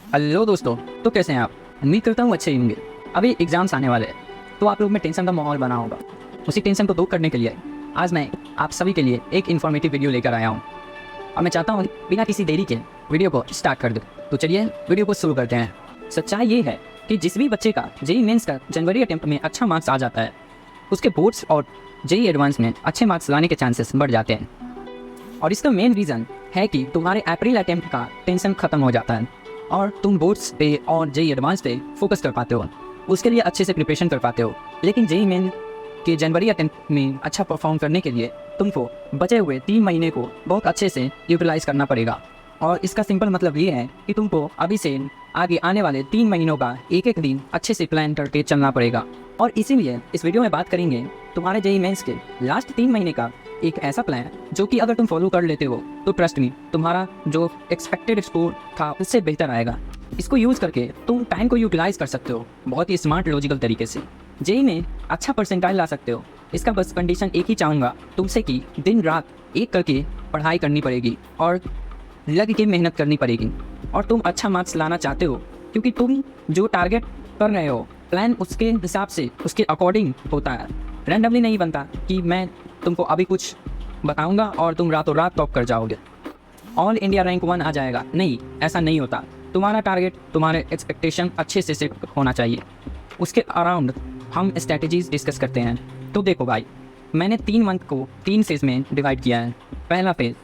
Hello दोस्तों, तो कैसे हैं आप? उम्मीद करता हूँ अच्छे ही होंगे। अभी एग्जाम्स आने वाले हैं, तो आप लोग में टेंशन का माहौल बना होगा। उसी टेंशन को दूर करने के लिए आज मैं आप सभी के लिए एक इन्फॉर्मेटिव वीडियो लेकर आया हूँ और मैं चाहता हूँ बिना किसी देरी के वीडियो को स्टार्ट कर दूँ। तो चलिए वीडियो को शुरू करते हैं। सच्चाई ये है कि जिस भी बच्चे का जेईई मेंस का जनवरी अटेम्प्ट में अच्छा मार्क्स आ जाता है, उसके बोर्ड्स और जेईई एडवांस में अच्छे मार्क्स लाने के चांसेस बढ़ जाते हैं। और इसका मेन रीज़न है कि तुम्हारे अप्रैल अटेम्प्ट का टेंशन खत्म हो जाता है और तुम बोर्ड्स पे और जेईई एडवांस पे फोकस कर पाते हो, उसके लिए अच्छे से प्रिपरेशन कर पाते हो। लेकिन जेईई मेन के जनवरी अटेम्प्ट में अच्छा परफॉर्म करने के लिए तुमको बचे हुए 3 महीने को बहुत अच्छे से यूटिलाइज़ करना पड़ेगा। और इसका सिंपल मतलब ये है कि तुमको अभी से आगे आने वाले 3 महीनों का एक एक दिन अच्छे से प्लान करके चलना पड़ेगा। और इसीलिए इस वीडियो में बात करेंगे तुम्हारे जेईई मेंस के लास्ट 3 महीने का एक ऐसा प्लान जो कि अगर तुम फॉलो कर लेते हो तो ट्रस्ट मी, तुम्हारा जो एक्सपेक्टेड स्कोर था उससे बेहतर आएगा। इसको यूज़ करके तुम टाइम को यूटिलाइज़ कर सकते हो बहुत ही स्मार्ट लॉजिकल तरीके से। जेईई में अच्छा परसेंटाइल ला सकते हो। इसका बस कंडीशन एक ही चाहूँगा तुमसे कि दिन रात एक करके पढ़ाई करनी पड़ेगी और लग के मेहनत करनी पड़ेगी। और तुम अच्छा मार्क्स लाना चाहते हो क्योंकि तुम जो टारगेट कर रहे हो प्लान उसके हिसाब से उसके अकॉर्डिंग होता है। रैंडमली नहीं बनता कि मैं तुमको अभी कुछ बताऊंगा और तुम रातों रात टॉप कर जाओगे, ऑल इंडिया रैंक 1 आ जाएगा। नहीं, ऐसा नहीं होता। तुम्हारा टारगेट, तुम्हारे एक्सपेक्टेशन अच्छे से सेट होना चाहिए। उसके अराउंड हम स्ट्रैटेजीज डिस्कस करते हैं। तो देखो भाई, मैंने 3 मंथ को 3 फेज़ में डिवाइड किया है। पहला फेज़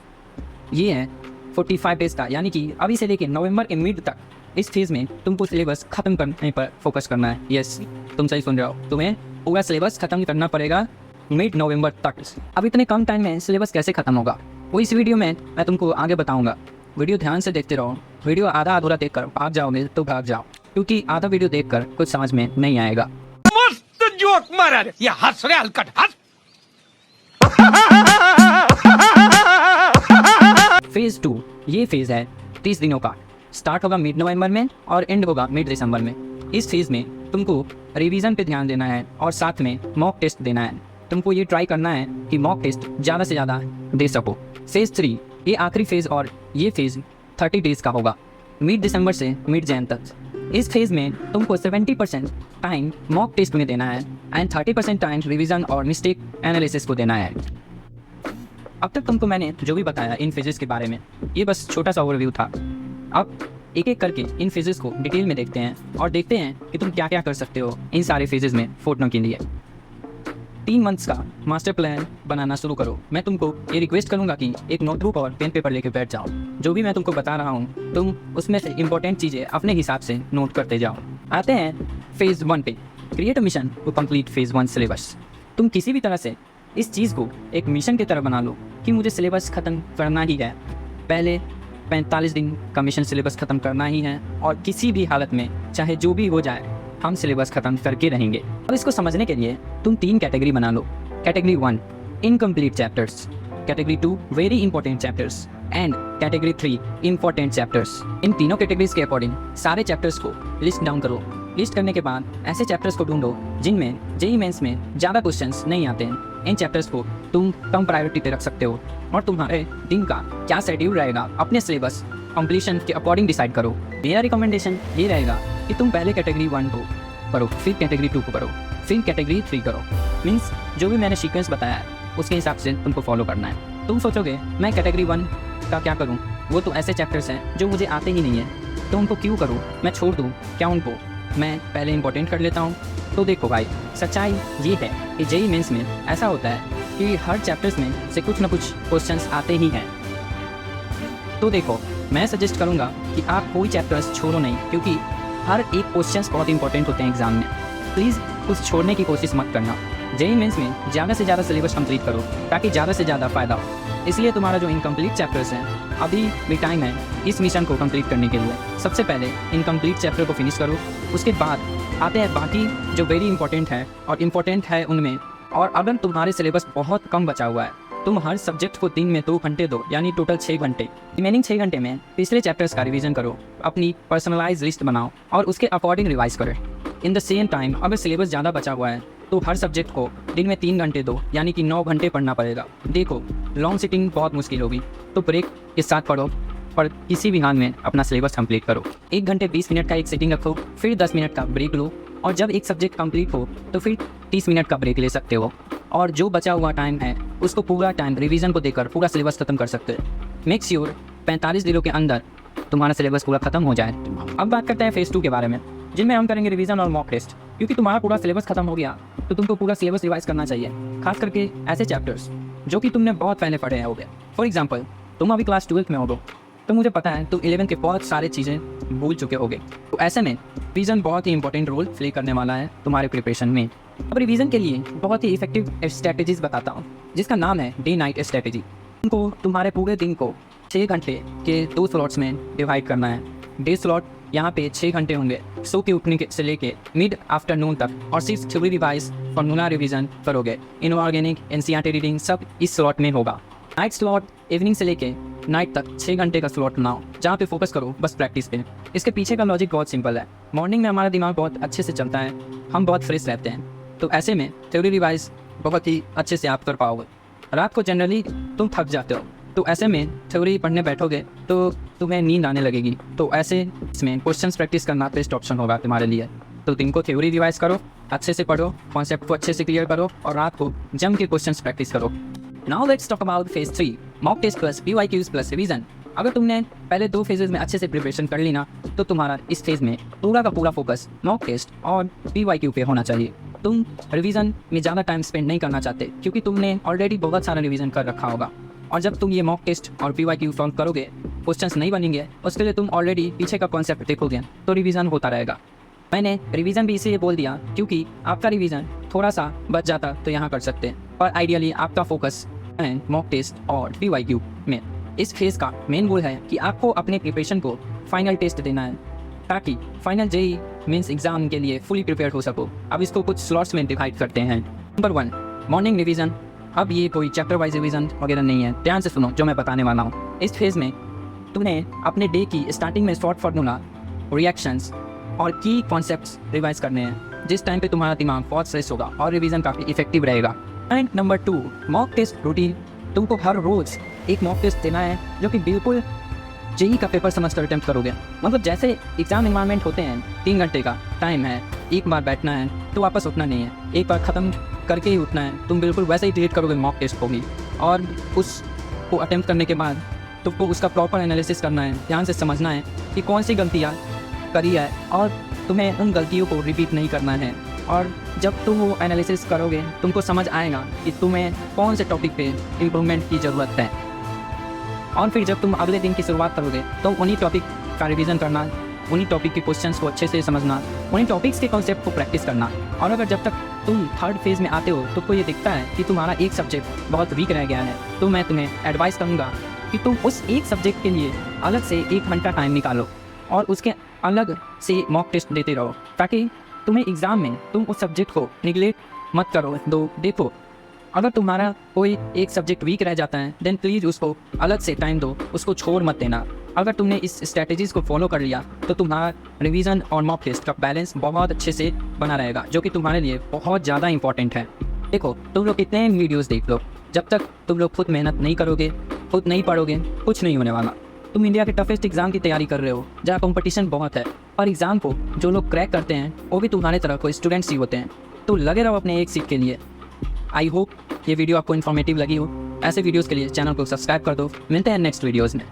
ये है 45 डेज़ का, यानी कि अभी से लेकर नवंबर के मिड तक इस फेज़ में तुमको सिलेबस ख़त्म करने पर फोकस करना है। यस, तुम सही सुन रहे हो, तुम्हें पूरा सिलेबस ख़त्म करना पड़ेगा मिड नवंबर तक। अब इतने कम टाइम में सिलेबस कैसे ख़त्म होगा वो इस वीडियो में मैं तुमको आगे बताऊंगा। वीडियो ध्यान से देखते रहो। वीडियो आधा अधूरा देखकर भाग जाओगे तो भाग जाओ, क्योंकि आधा वीडियो देखकर कुछ समझ में नहीं आएगा। मस्त जोक मारा रे, ये हंस रे हलकट हंस। फेज़ 2 ये फेज़ है 30 दिनों का। स्टार्ट होगा मिड नवंबर में और एंड होगा मिड दिसंबर में। इस फेज़ में तुमको रिवीजन पे ध्यान देना है और साथ में मॉक टेस्ट देना है। तुमको ये ट्राई करना है कि मॉक टेस्ट ज़्यादा से ज़्यादा दे सको। फेज़ 3 ये आखिरी फेज़ और ये फेज़ 30 डेज़ का होगा, मिड दिसंबर से मिड जैन तक। इस फेज़ में तुमको 70% टाइम मॉक टेस्ट में देना है एंड 30% टाइम रिवीजन और मिस्टेक एनालिसिस को देना है। अब तक तुमको मैंने जो भी बताया इन फेजेस के बारे में, ये बस छोटा सा ओवरव्यू था। अब एक एक करके इन फेजेस को डिटेल में देखते हैं और देखते हैं कि तुम क्या क्या कर सकते हो इन सारे फेजेस में फोड़ने के लिए। 3 मंथ्स का मास्टर प्लान बनाना शुरू करो। मैं तुमको ये रिक्वेस्ट करूंगा कि एक नोटबुक और पेन पेपर लेके बैठ जाओ। जो भी मैं तुमको बता रहा हूँ तुम उसमें से इंपॉर्टेंट चीज़ें अपने हिसाब से नोट करते जाओ। आते हैं फेज़ 1 पे। Create a mission to complete phase 1 syllabus. तुम किसी भी तरह से इस चीज़ को एक मिशन की तरह बना लो कि मुझे सिलेबस ख़त्म करना ही है। पहले 45 दिन का मिशन सिलेबस ख़त्म करना ही है और किसी भी हालत में चाहे जो भी हो जाए हम सिलेबस ख़त्म करके रहेंगे। अब इसको समझने के लिए तुम 3 कैटेगरी बना लो। Category 1 incomplete chapters, category 2 very important chapters and category 3 important chapters. इन तीनों कैटेगरीज के अकॉर्डिंग सारे चैप्टर्स को लिस्ट डाउन करो। लिस्ट करने के बाद ऐसे चैप्टर्स को ढूंढो जिनमें जेईई मेंस में ज़्यादा क्वेश्चंस नहीं आते हैं। इन चैप्टर्स को तुम कम प्रायोरिटी पे रख सकते हो और तुम्हारे दिन का क्या शेड्यूल रहेगा अपने सिलेबस कंप्लीशन के अकॉर्डिंग डिसाइड करो। मेरा रिकमेंडेशन ये रहेगा कि तुम पहले कैटेगरी 1 को करो, फिर कैटेगरी 2 को करो, फिर कैटेगरी 3 करो। मीन्स जो भी मैंने सीक्वेंस बताया है उसके हिसाब से तुमको फॉलो करना है। तुम सोचोगे मैं कैटेगरी 1 का क्या करूँ, वो तो ऐसे चैप्टर्स हैं जो मुझे आते ही नहीं है, तो उनको क्यों करूँ, मैं छोड़ दूँ क्या उनको, मैं पहले इंपॉर्टेंट कर लेता हूँ। तो देखो भाई, सच्चाई ये है कि जेईई मेंस में ऐसा होता है कि हर चैप्टर्स में से कुछ ना कुछ क्वेश्चंस आते ही हैं। तो देखो, मैं सजेस्ट करूँगा कि आप कोई चैप्टर्स छोड़ो नहीं, क्योंकि हर एक क्वेश्चंस बहुत इंपॉर्टेंट होते हैं एग्जाम में। प्लीज़ कुछ छोड़ने की कोशिश मत करना। जेईई मेंस में ज़्यादा से ज़्यादा सिलेबस कंप्लीट करो ताकि ज़्यादा से ज़्यादा फ़ायदा हो। इसलिए तुम्हारा जो इनकम्प्लीट चैप्टर्स हैं अभी भी टाइम है इस मिशन को कंप्लीट करने के लिए। सबसे पहले इनकम्प्लीट चैप्टर को फिनिश करो, उसके बाद आते हैं बाकी जो वेरी इंपॉर्टेंट है और इम्पॉर्टेंट है उनमें। और अगर तुम्हारे सिलेबस बहुत कम बचा हुआ है तुम हर सब्जेक्ट को दिन में 2 घंटे दो, यानी टोटल 6 घंटे। रिमेनिंग 6 घंटे में पिछले चैप्टर्स का रिवीजन करो, अपनी पर्सनलाइज लिस्ट बनाओ और उसके अकॉर्डिंग रिवाइज करें। इन द सेम टाइम अगर सिलेबस ज़्यादा बचा हुआ है तो हर सब्जेक्ट को दिन में 3 घंटे दो, यानी कि 9 घंटे पढ़ना पड़ेगा। देखो, लॉन्ग सिटिंग बहुत मुश्किल होगी तो ब्रेक के साथ पढ़ो, पर किसी भी हाल में अपना सिलेबस कंप्लीट करो। 1 घंटे 20 मिनट का एक सेटिंग रखो, फिर 10 मिनट का ब्रेक लो, और जब एक सब्जेक्ट कंप्लीट हो तो फिर 30 मिनट का ब्रेक ले सकते हो, और जो बचा हुआ टाइम है उसको पूरा टाइम रिवीजन को देकर पूरा सिलेबस खत्म कर सकते हो। मेक श्योर 45 दिनों के अंदर तुम्हारा सिलेबस पूरा खत्म हो जाए। अब बात करते हैं फेज़ 2 के बारे में, जिनमें हम करेंगे रिवीजन और मॉक टेस्ट। क्योंकि तुम्हारा पूरा सिलेबस खत्म हो गया तो तुमको पूरा सिलेबस रिवाइज करना चाहिए, खास करके ऐसे चैप्टर्स जो कि तुमने बहुत पहले पढ़े हैं होगे। फॉर एग्जाम्पल, तुम अभी क्लास 12th में होगे तो मुझे पता है तुम 11 के बहुत सारे चीज़ें भूल चुके होगे। तो ऐसे में रिवीजन बहुत ही इंपॉर्टेंट रोल प्ले करने वाला है तुम्हारे प्रिपरेशन में। अब रिवीजन के लिए बहुत ही इफेक्टिव स्ट्रैटेजीज बताता हूँ, जिसका नाम है डे नाइट स्ट्रैटेजी। तुमको तुम्हारे पूरे दिन को 6 घंटे के 2 स्लॉट्स में डिवाइड करना है। डे स्लॉट यहाँ पे 6 घंटे होंगे, सो के उठने से लेके मिड आफ्टरनून तक, और सिर्फ थ्योरी रिवाइज फॉर्मूला रिवीजन करोगे। इनऑर्गेनिक एनसीईआरटी रीडिंग सब इस स्लॉट में होगा। नाइट स्लॉट इवनिंग से लेके नाइट तक 6 घंटे का स्लॉट बनाओ, जहाँ पे फोकस करो बस प्रैक्टिस पे। इसके पीछे का लॉजिक बहुत सिंपल है। मॉर्निंग में हमारा दिमाग बहुत अच्छे से चलता है, हम बहुत फ्रेश रहते हैं, तो ऐसे में थ्योरी रिवाइज बहुत ही अच्छे से आप कर पाओगे। रात को जनरली तुम थक जाते हो, तो ऐसे में थ्योरी पढ़ने बैठोगे तो तुम्हें नींद आने लगेगी। तो ऐसे इसमें क्वेश्चंस प्रैक्टिस करना बेस्ट ऑप्शन होगा तुम्हारे लिए। तो दिन को थ्योरी रिवाइज करो, अच्छे से पढ़ो, कॉन्सेप्ट को अच्छे से क्लियर करो, और रात को जम के क्वेश्चंस प्रैक्टिस करो। Now let's talk about phase 3, mock test plus PYQs plus revision. अगर तुमने पहले 2 फेजेस में अच्छे से प्रिपरेशन कर ली ना, तो तुम्हारा इस फेज में पूरा का पूरा फोकस मॉक टेस्ट और PYQ पे होना चाहिए। तुम रिवीजन में ज़्यादा टाइम स्पेंड नहीं करना चाहते, क्योंकि तुमने ऑलरेडी बहुत सारा रिवीजन कर रखा होगा, और जब तुम ये मॉक टेस्ट और PYQ सॉल्व करोगे, क्वेश्चंस नहीं बनेंगे, उसके लिए तुम ऑलरेडी पीछे का कॉन्सेप्ट देखोगे, तो रिवीजन होता रहेगा। मैंने रिवीजन भी इसलिए बोल दिया क्योंकि आपका रिवीजन थोड़ा सा बच जाता तो यहाँ कर सकते हैं, पर आइडियली आपका फोकस है मॉक टेस्ट और PYQ में। इस फेज़ का मेन गोल है कि आपको अपने प्रिपरेशन को फाइनल टेस्ट देना है, ताकि फाइनल JEE मीन्स एग्जाम के लिए फुली प्रिपेयर हो सको। अब इसको कुछ स्लॉट्स में डिवाइड करते हैं। Number 1, morning revision. अब ये कोई चैप्टर वाइज रिवीजन वगैरह नहीं है, ध्यान से सुनो जो मैं बताने वाला हूँ। इस फेज़ में तुम्हें अपने डे की स्टार्टिंग में शॉर्ट फार्मूला, रिएक्शंस और की कॉन्सेप्ट्स रिवाइज करने हैं, जिस टाइम पे तुम्हारा दिमाग बहुत फ्रेश होगा और रिवीजन काफ़ी इफेक्टिव रहेगा। And number 2, mock test routine. तुमको हर रोज़ एक मॉक टेस्ट देना है, जो कि बिल्कुल JEE का पेपर समझकर अटेम्प्ट करोगे। मतलब जैसे एग्जाम इन्वायरमेंट होते हैं, 3 घंटे का टाइम है, एक बार बैठना है तो वापस उठना नहीं है, एक बार ख़त्म करके ही उठना है। तुम बिल्कुल वैसे ही ट्रीट करोगे मॉक टेस्ट को भी, और उसको अटेम्प्ट करने के बाद तुमको उसका प्रॉपर एनालिसिस करना है, ध्यान से समझना है कि कौन सी गलतियाँ करी है, और तुम्हें उन गलतियों को रिपीट नहीं करना है। और जब तुम वो एनालिसिस करोगे, तुमको समझ आएगा कि तुम्हें कौन से टॉपिक पे इम्प्रूवमेंट की ज़रूरत है, और फिर जब तुम अगले दिन की शुरुआत करोगे तो उन्हीं टॉपिक का रिवीजन करना, उन्हीं टॉपिक के क्वेश्चंस को अच्छे से समझना, उन्हीं टॉपिक्स के कॉन्सेप्ट को प्रैक्टिस करना। और अगर जब तक तुम 3rd फेज़ में आते हो तो ये दिखता है कि तुम्हारा एक सब्जेक्ट बहुत वीक रह गया है, तो मैं तुम्हें एडवाइस करूँगा कि तुम उस एक सब्जेक्ट के लिए अलग से 1 घंटा टाइम निकालो, और उसके अलग से मॉक टेस्ट देते रहो, ताकि तुम्हें एग्ज़ाम में तुम उस सब्जेक्ट को निगलेक्ट मत करो। देखो, अगर तुम्हारा कोई एक सब्जेक्ट वीक रह जाता है, देन प्लीज़ उसको अलग से टाइम दो, उसको छोड़ मत देना। अगर तुमने इस स्ट्रैटेजीज़ को फॉलो कर लिया तो तुम्हारा रिवीजन और मॉक टेस्ट का बैलेंस बहुत अच्छे से बना रहेगा, जो कि तुम्हारे लिए बहुत ज़्यादा इंपॉर्टेंट है। देखो, तुम लोग कितने वीडियोज़ देख लो, जब तक तुम लोग खुद मेहनत नहीं करोगे, खुद नहीं पढ़ोगे, कुछ नहीं होने वाला। तुम इंडिया के टफेस्ट एग्जाम की तैयारी कर रहे हो, जहाँ कंपटीशन बहुत है, और एग्ज़ाम को जो लोग क्रैक करते हैं वो भी तुम्हारे तरह को स्टूडेंट्स ही होते हैं। तो लगे रहो अपने एक सीट के लिए। आई होप ये वीडियो आपको इन्फॉर्मेटिव लगी हो। ऐसे वीडियोज़ के लिए चैनल को सब्सक्राइब कर दो। मिलते हैं नेक्स्ट वीडियोज़ में।